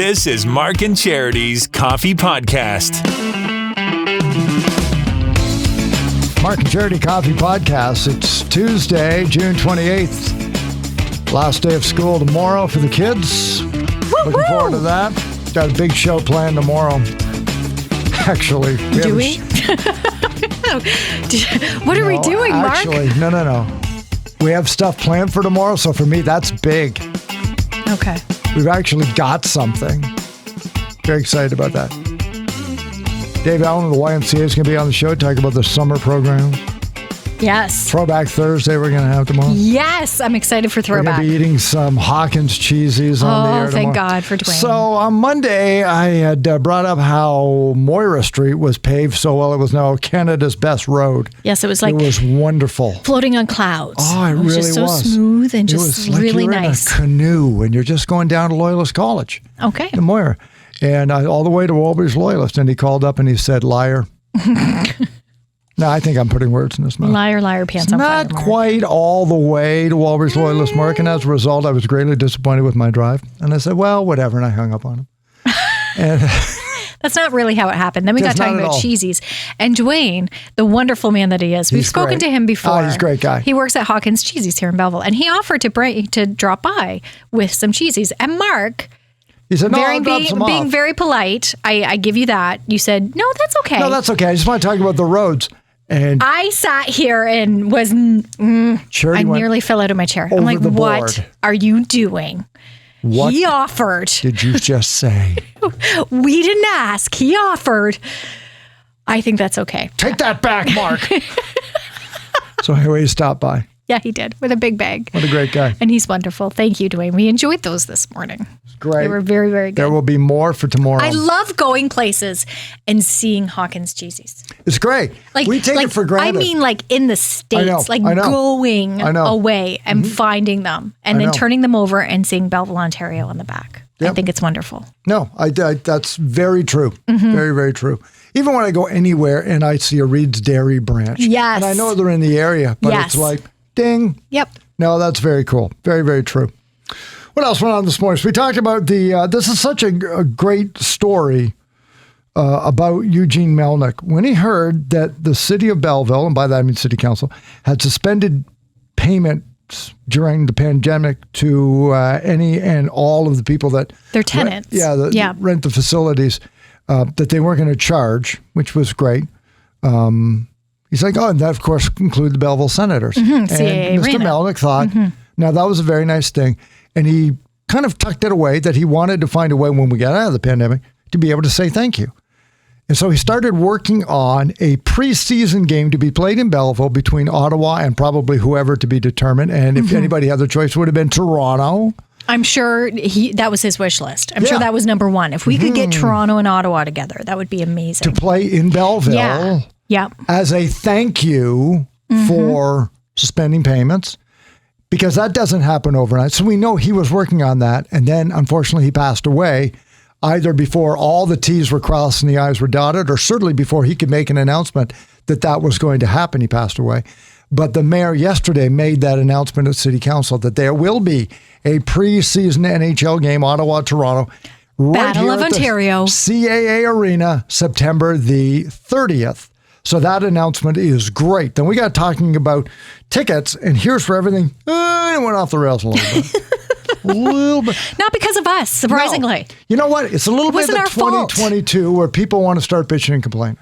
This is Mark and Charity's Coffee Podcast. Mark and Charity Coffee Podcast. It's Tuesday, June 28th. Last day of school tomorrow for the kids. Looking forward to that. Got a big show planned tomorrow. Actually. Do we? What are we doing, Mark? Actually, no. We have stuff planned for tomorrow, so for me, that's big. Okay. We've actually got something. Very excited about that. Dave Allen of the YMCA is going to be on the show, talk about the summer program. Yes. Throwback Thursday we're going to have tomorrow. Yes, I'm excited for Throwback. We're going to be eating some Hawkins Cheezies on the air tomorrow. Oh, thank God for Dwayne. So on Monday, I had brought up how Moira Street was paved so well. It was now Canada's best road. Yes, it was like... It was wonderful. Floating on clouds. Oh, it really was. Just so smooth and just it was like really you're nice. In a canoe and you're just going down to Loyalist College. Okay. To Moira. And all the way to Walbury's Loyalist. And he called up and he said, liar. No, I think I'm putting words in his mouth. Liar, liar, pants on fire. Not quite all the way to Walbury's Loyalist, Mark. And as a result, I was greatly disappointed with my drive. And I said, well, whatever. And I hung up on him. And that's not really how it happened. Then we got talking about Cheezies. And Dwayne, the wonderful man that he is, we've spoken to him before. Oh, he's a great guy. He works at Hawkins Cheezies here in Belleville. And he offered to drop by with some Cheezies. And Mark... He said, no, I'll drop some off. Being very polite, I give you that. You said, no, that's okay. No, that's okay. I just want to talk about the roads. And I sat here and was, I nearly fell out of my chair. I'm like, what are you doing? What he offered. Did you just say? We didn't ask. He offered. I think that's okay. Take that back, Mark. So anyway, he stopped by. Yeah, he did, with a big bag. What a great guy. And he's wonderful. Thank you, Dwayne. We enjoyed those this morning. Great. They were very, very good. There will be more for tomorrow. I love going places and seeing Hawkins Cheezies. It's great. We take it for granted. I mean, like in the States, going away and finding them and then turning them over and seeing Belleville, Ontario on the back. Yep. I think it's wonderful. No, that's very true. Mm-hmm. Very, very true. Even when I go anywhere and I see a Reed's Dairy branch. Yes. And I know they're in the area, but it's like, ding. Yep. No, that's very cool. Very, very true. What else went on this morning? So we talked about this is such a great story about Eugene Melnick. When he heard that the city of Belleville, and by that I mean city council, had suspended payments during the pandemic to any and all of the people that... Their tenants. Rent the facilities, that they weren't going to charge, which was great. He's like, and that, of course, included the Belleville Senators. Mm-hmm, CAA and Mr. Arena. Melnick thought, now that was a very nice thing. And he kind of tucked it away that he wanted to find a way when we got out of the pandemic to be able to say thank you. And so he started working on a preseason game to be played in Belleville between Ottawa and probably whoever to be determined. And if anybody had the choice, it would have been Toronto. I'm sure that was his wish list. I'm sure that was number one. If we could get Toronto and Ottawa together, that would be amazing. To play in Belleville. Yeah. As a thank you for suspending payments, because that doesn't happen overnight. So we know he was working on that. And then, unfortunately, he passed away either before all the T's were crossed and the I's were dotted, or certainly before he could make an announcement that was going to happen. He passed away. But the mayor yesterday made that announcement at City Council that there will be a preseason NHL game, Ottawa-Toronto, Battle of Ontario. CAA Arena, September the 30th. So that announcement is great. Then we got talking about tickets, and here's where everything it went off the rails a little bit. A little bit. Not because of us, surprisingly. No. You know what? It's a little bit of 2022 where people want to start bitching and complaining.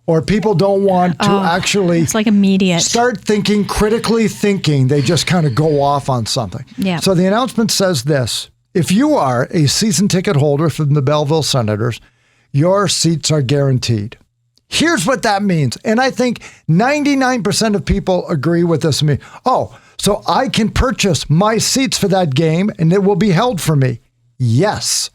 Or people don't want to actually... It's like immediate. Start thinking, critically thinking. They just kind of go off on something. Yeah. So the announcement says this. If you are a season ticket holder from the Belleville Senators, your seats are guaranteed. Here's what that means. And I think 99% of people agree with this. So I can purchase my seats for that game and it will be held for me. Yes.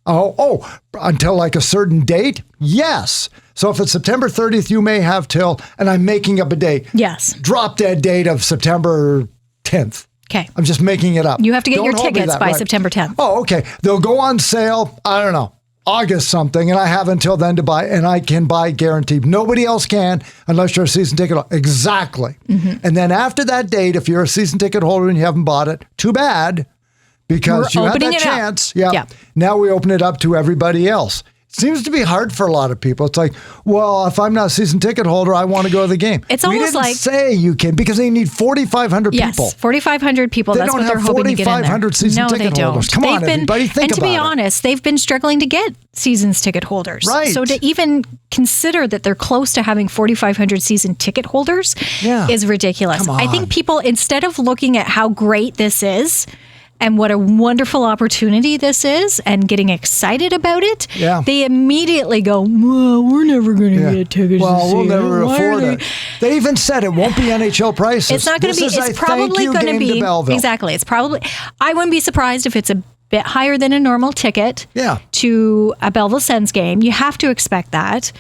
Until like a certain date? Yes. So if it's September 30th, you may have till, and I'm making up a date. Yes. Drop dead date of September 10th. Okay. I'm just making it up. You have to get your tickets by September 10th. Oh, okay. They'll go on sale, I don't know, August something, and I have until then to buy, and I can buy guaranteed. Nobody else can unless you're a season ticket holder. Exactly. Mm-hmm. And then after that date, if you're a season ticket holder and you haven't bought it, too bad, because you had that chance. Yeah. Now we open it up to everybody else. Seems to be hard for a lot of people. It's like, well, if I'm not a season ticket holder, I want to go to the game. It's almost like... We didn't say you can, because they need 4,500 people. Yes, 4,500 people. That's what they're hoping to get in there. They don't have 4,500 season ticket holders. Come on, everybody, think about it. And to be honest, they've been struggling to get seasons ticket holders. Right. So to even consider that they're close to having 4,500 season ticket holders is ridiculous. Come on. I think people, instead of looking at how great this is, and what a wonderful opportunity this is, and getting excited about it, they immediately go, well, we're never going to get tickets. Well, we'll never afford it. They even said it won't be NHL prices. It's not going to be. It's probably going to be. Exactly. It's probably. I wouldn't be surprised if it's a bit higher than a normal ticket to a Belleville Sens game. You have to expect that.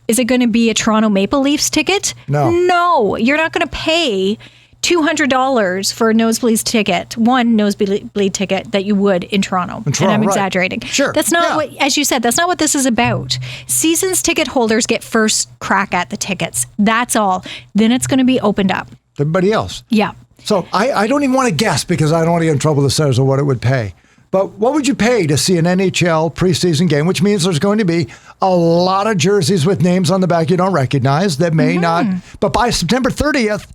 Is it going to be a Toronto Maple Leafs ticket? No. You're not going to pay $200 for a nosebleed ticket, one nosebleed ticket that you would in Toronto. And I'm exaggerating. Sure. That's not what, as you said, that's not what this is about. Seasons ticket holders get first crack at the tickets. That's all. Then it's going to be opened up. Everybody else. Yeah. So I don't even want to guess, because I don't want to get in trouble with the Senators of what it would pay. But what would you pay to see an NHL preseason game, which means there's going to be a lot of jerseys with names on the back you don't recognize that may not. But by September 30th,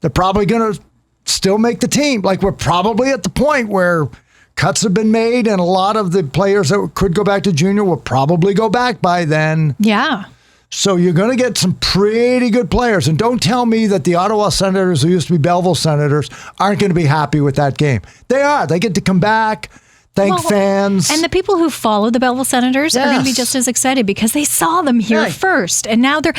they're probably going to still make the team. Like, we're probably at the point where cuts have been made, and a lot of the players that could go back to junior will probably go back by then. Yeah. So you're going to get some pretty good players. And don't tell me that the Ottawa Senators, who used to be Belleville Senators, aren't going to be happy with that game. They are. They get to come back, thank fans. And the people who follow the Belleville Senators are going to be just as excited, because they saw them here first. And now they're...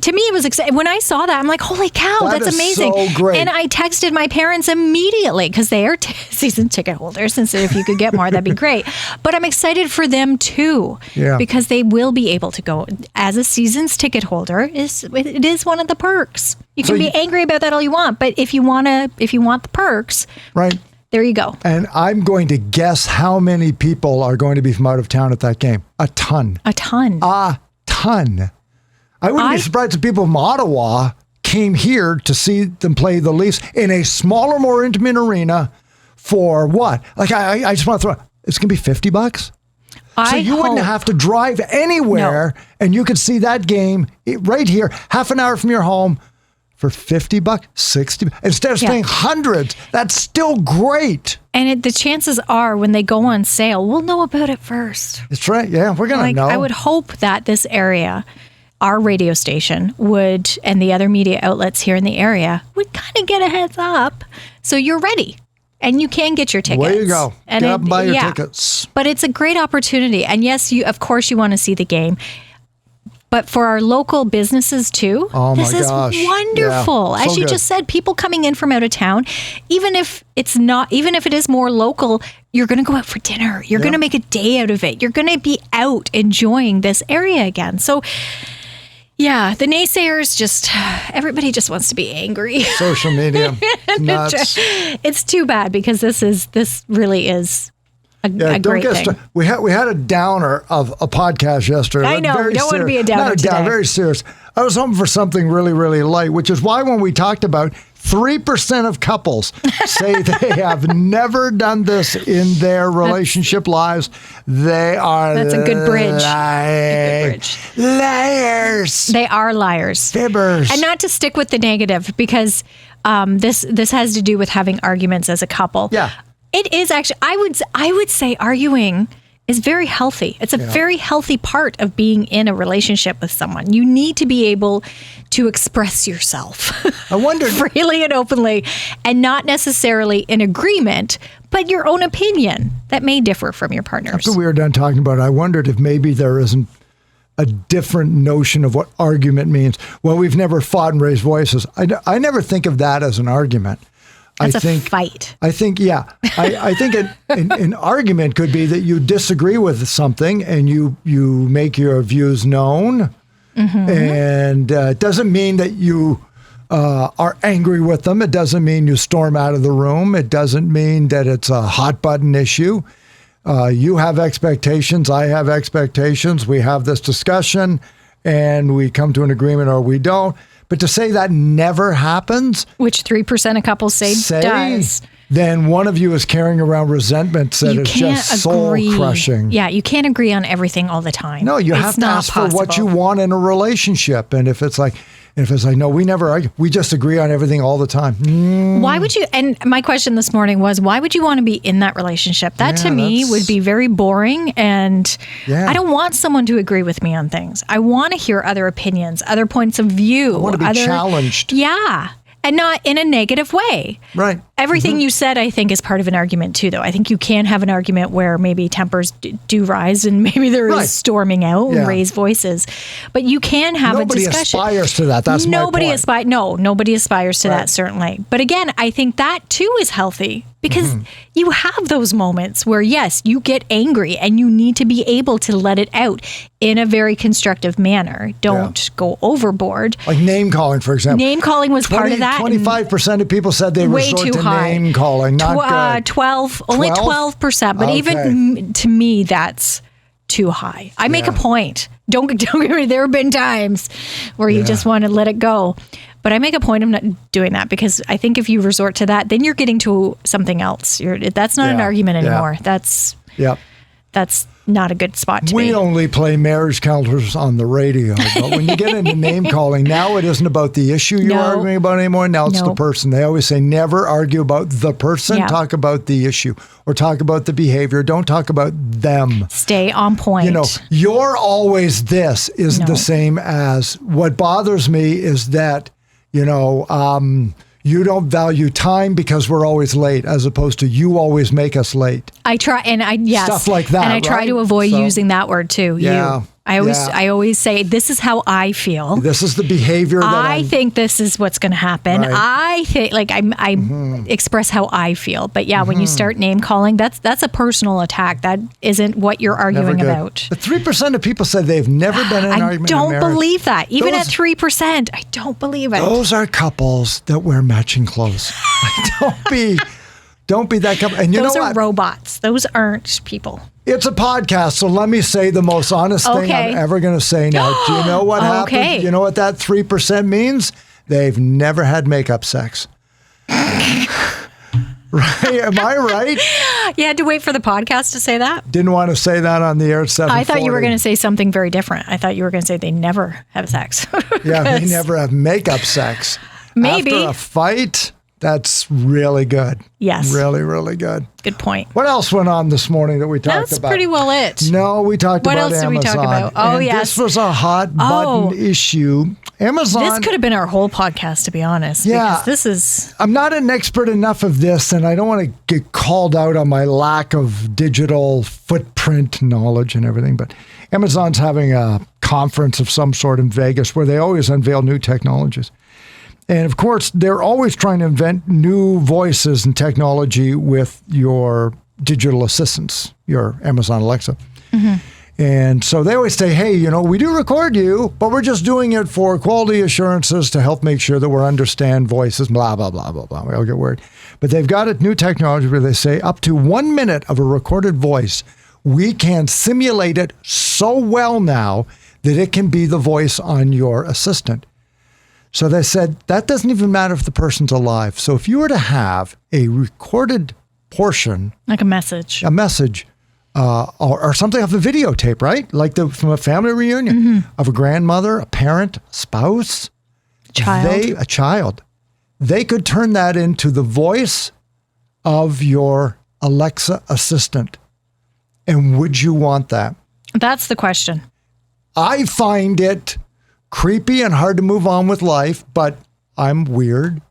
to me, it was exciting. When I saw that, I'm like, holy cow, that's amazing. So great. And I texted my parents immediately, because they are season ticket holders, and said if you could get more, that'd be great. But I'm excited for them too, because they will be able to go as a season's ticket holder. It is one of the perks. You can be angry about that all you want, but if you want the perks, right, there you go. And I'm going to guess how many people are going to be from out of town at that game. A ton. A ton. A ton. I wouldn't be surprised if people from Ottawa came here to see them play the Leafs in a smaller, more intimate arena for what? Like, I just want to throw, it's going to be $50. So you wouldn't have to drive anywhere, and you could see that game right here, half an hour from your home, for $50, $60, instead of spending hundreds. That's still great. And the chances are, when they go on sale, we'll know about it first. That's right. Yeah, we're going to know. I would hope that this area, our radio station would, and the other media outlets here in the area, would kind of get a heads up, so you're ready and you can get your tickets. Way you go. And get up and buy your tickets. But it's a great opportunity. And yes, of course you want to see the game. But for our local businesses too, this is wonderful. Yeah, as you just said, people coming in from out of town, even if it is more local, you're going to go out for dinner. You're going to make a day out of it. You're going to be out enjoying this area again. So, yeah, the naysayers everybody just wants to be angry. Social media, nuts. It's too bad, because this really is a great thing. We had a downer of a podcast yesterday. I know. Don't want to be a downer today. Not a downer, very serious. I was hoping for something really, really light, which is why when we talked about 3% of couples say they have never done this in their relationship lives, they are That's a good bridge. Liars. They are liars. Fibbers. And not to stick with the negative, because this has to do with having arguments as a couple. Yeah. It is actually, I would say arguing is very healthy. It's a very healthy part of being in a relationship with someone. You need to be able to express yourself. I wondered freely and openly, and not necessarily in agreement, but your own opinion that may differ from your partner's. After we were done talking about it, I wondered if maybe there isn't a different notion of what argument means. Well, we've never fought and raised voices. I never think of that as an argument. That's a fight. I think, I think an argument could be that you disagree with something and you make your views known. Mm-hmm. And it doesn't mean that you are angry with them. It doesn't mean you storm out of the room. It doesn't mean that it's a hot button issue. You have expectations. I have expectations. We have this discussion and we come to an agreement, or we don't. But to say that never happens, which 3% of couples say does, then one of you is carrying around resentment that is just soul-crushing. Yeah, you can't agree on everything all the time. No, you have to ask for what you want in a relationship. And if it's like, no, we never argue. We just agree on everything all the time. Why would you, and my question this morning was, why would you want to be in that relationship? That to me would be very boring. And I don't want someone to agree with me on things. I want to hear other opinions, other points of view. I want to be challenged. Yeah. And not in a negative way. Right. Everything you said, I think, is part of an argument, too, though. I think you can have an argument where maybe tempers do rise and maybe there is storming out and raised voices. But you can have a discussion. Nobody aspires to that. That's nobody my point. Nobody aspires to that, certainly. But again, I think that, too, is healthy. Because you have those moments where, yes, you get angry and you need to be able to let it out in a very constructive manner. Don't go overboard. Like name calling, for example. Name calling was part of that. 25% of people said they resort to name calling. Not good. 12, only 12%. But even to me, that's too high. I make a point. Don't get me. There have been times where you just want to let it go. But I make a point of not doing that because I think if you resort to that, then you're getting to something else. That's not an argument anymore. That's not a good spot to be. We only play marriage counselors on the radio. But when you get into name calling, now it isn't about the issue you're arguing about anymore. Now it's the person. They always say never argue about the person. Talk about the issue or talk about the behavior. Don't talk about them. Stay on point. You're always this is the same as what bothers me is that you don't value time because we're always late, as opposed to you always make us late. I try, stuff like that, and I try to avoid using that word too. Yeah. You. I always say, this is how I feel. This is the behavior that I think this is what's going to happen. Right. I think, I express how I feel. But when you start name calling, that's a personal attack. That isn't what you're arguing about. But 3% of people said they've never been in an argument. I don't believe that. Even at 3%, I don't believe it. Those are couples that wear matching clothes. Don't be that couple. And those are robots. Those aren't people. It's a podcast, so let me say the most honest thing I'm ever going to say now. Do you know what happens? You know what that 3% means? They've never had makeup sex. Right? Am I right? You had to wait for the podcast to say that? Didn't want to say that on the air at 7:40. I thought you were going to say something very different. I thought you were going to say they never have sex. They never have makeup sex. Maybe. After a fight... That's really good. Yes. Really, really good. Good point. What else went on this morning that we talked about? That's pretty well it. No, we talked about Amazon. What else did we talk about? Oh, yes. This was a hot button issue. Amazon. This could have been our whole podcast, to be honest. Yeah. Because this is... I'm not an expert enough of this, and I don't want to get called out on my lack of digital footprint knowledge and everything, but Amazon's having a conference of some sort in Vegas where they always unveil new technologies. And of course, they're always trying to invent new voices and technology with your digital assistants, your Amazon Alexa. And so they always say, hey, we do record you, but we're just doing it for quality assurances to help make sure that we understand voices, blah, blah, blah, blah, blah. We all get worried. But they've got a new technology where they say up to 1 minute of a recorded voice, we can simulate it so well now that it can be the voice on your assistant. So they said, that doesn't even matter if the person's alive. So if you were to have a recorded portion. Like a message. Or something off a videotape, right? Like from a family reunion of a grandmother, a parent, a spouse. A child. They could turn that into the voice of your Alexa assistant. And would you want that? That's the question. I find it creepy and hard to move on with life, but I'm weird.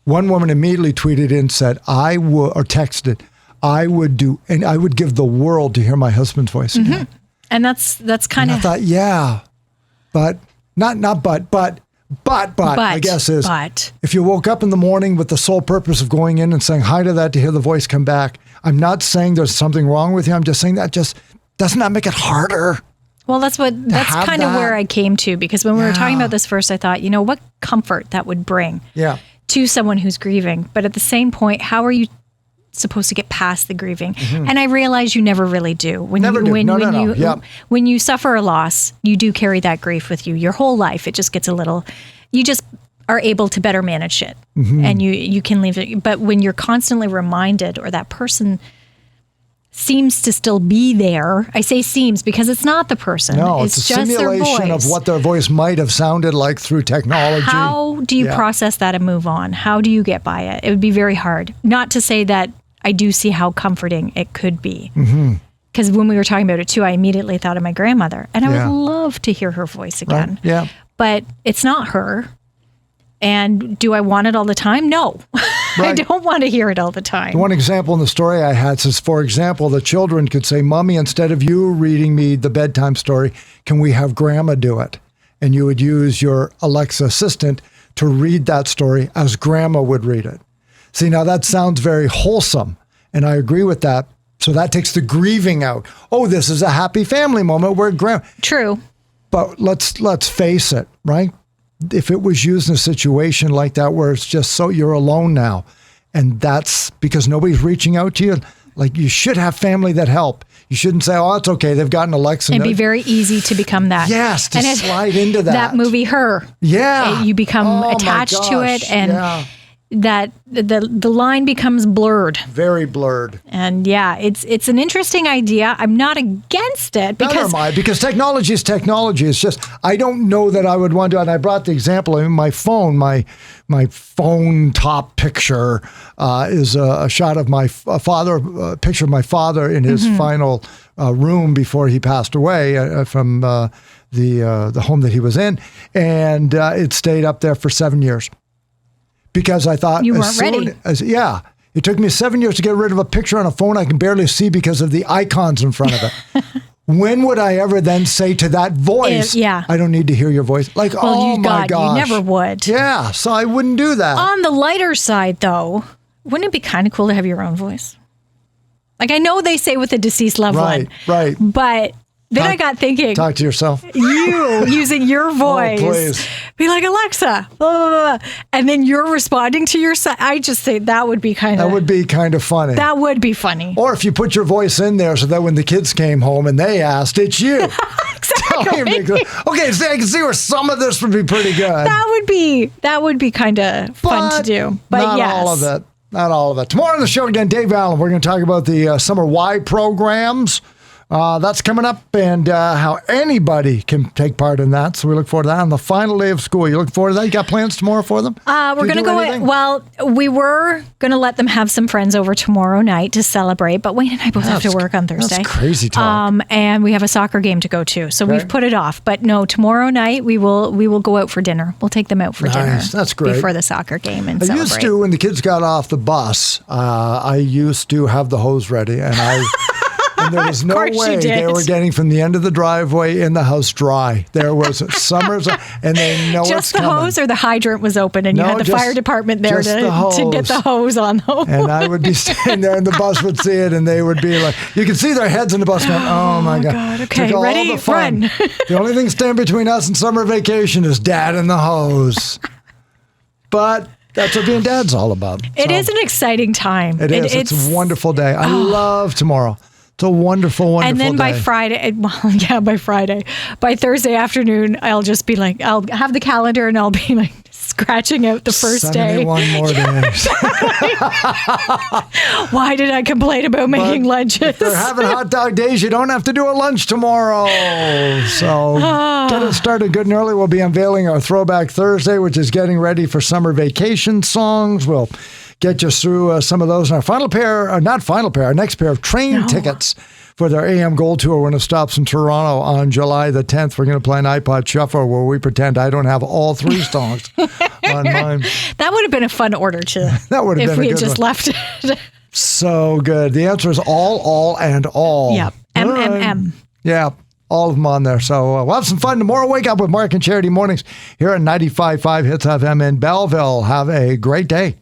One woman immediately tweeted in and said, texted, I would give the world to hear my husband's voice again. And that's kind of... I thought, but I guess is, if you woke up in the morning with the sole purpose of going in and saying hi to that to hear the voice come back, I'm not saying there's something wrong with you. I'm just saying that just doesn't that make it harder? Well, that's kind of where I came to, because when we were talking about this first, I thought, what comfort that would bring to someone who's grieving. But at the same point, how are you supposed to get past the grieving? And I realize you never really do. When you suffer a loss, you do carry that grief with you your whole life. It just gets are able to better manage it, and you can leave it. But when you're constantly reminded, or that person seems to still be there, I say seems because it's not the person. No, it's a just simulation of what their voice might have sounded like through technology. How do you process that and move on? How do you get by it? It would be very hard. Not to say that I do see how comforting it could be. Because when we were talking about it too, I immediately thought of my grandmother, and I would love to hear her voice again. Right. Yeah. But it's not her. And do I want it all the time? No. I don't want to hear it all the time. One example in the story I had says, for example, the children could say, Mommy, instead of you reading me the bedtime story, can we have Grandma do it? And you would use your Alexa assistant to read that story as Grandma would read it. See, now that sounds very wholesome, and I agree with that. So that takes the grieving out. Oh, this is a happy family moment where Grandma... True. But let's face it, right? If it was used in a situation like that where it's just so you're alone now, and that's because nobody's reaching out to you, like you should have family that help. You shouldn't say, oh, it's okay, they've got an Alexa. It'd be very easy to become that. Yes, to slide into that. That movie, Her. Yeah. You become attached to it, and that the line becomes blurred. Very blurred. And it's an interesting idea. I'm not against it because neither am I, because technology is technology. It's just I don't know that I would want to. And I brought the example. I mean, my phone top picture is a shot of my father, a picture of my father in his final room before he passed away from the home that he was in, and it stayed up there for 7 years. Because I thought you weren't ready. It took me 7 years to get rid of a picture on a phone I can barely see because of the icons in front of it. When would I ever then say to that voice, I don't need to hear your voice? Like, my gosh. You never would. Yeah, so I wouldn't do that. On the lighter side, though, wouldn't it be kind of cool to have your own voice? Like, I know they say with a deceased loved one. Right. But then I got thinking. Talk to yourself. You using your voice. Oh, please. Be like, Alexa, blah, blah, blah. And then you're responding to yourself. I just think that would be kind of... That would be kind of funny. That would be funny. Or if you put your voice in there so that when the kids came home and they asked, it's you. Exactly. Okay, so I can see where some of this would be pretty good. That would be kind of fun to do. But not all of it. Not all of it. Tomorrow on the show again, Dave Allen. We're going to talk about the Summer Y programs. That's coming up, and how anybody can take part in that. So we look forward to that on the final day of school. You look forward to that? You got plans tomorrow for them? We're going to go. Well, we were going to let them have some friends over tomorrow night to celebrate, but Wayne and I both have to work on Thursday. That's crazy talk. And we have a soccer game to go to, so we've put it off. But no, tomorrow night we will go out for dinner. We'll take them out for dinner. That's great. Before the soccer game and celebrate. I used to, when the kids got off the bus, I used to have the hose ready, and and there was no way they were getting from the end of the driveway in the house dry. There was summers, and they know just it's the coming. hose, or the hydrant was open, and you had the fire department there to get the hose on them. And I would be standing there, and the bus would see it, and they would be like, you could see their heads in the bus going, oh my God. Okay, took ready, all the fun. run. The only thing standing between us and summer vacation is Dad and the hose. But that's what being dad's all about. It is an exciting time. It is. It's a wonderful day. I love tomorrow. It's a wonderful, wonderful And then day. by Friday, by Friday, by Thursday afternoon, I'll just be like, I'll have the calendar and I'll be like scratching out the first 71 day. more days. Why did I complain about making lunches? If they're having hot dog days, you don't have to do a lunch tomorrow. So get it started good and early. We'll be unveiling our Throwback Thursday, which is getting ready for summer vacation songs. We'll get you through some of those. And our next pair of train tickets for their AM Gold Tour when it stops in Toronto on July the 10th. We're going to play an iPod Shuffle where we pretend I don't have all three songs on mine. That would have been a fun order to. That would have been a good one. If we had just left it. So good. The answer is all, and all. Yep. MMM. Yeah. All of them on there. So we'll have some fun tomorrow. Wake up with Mark and Charity mornings here at 95.5 Hits FM in Belleville. Have a great day.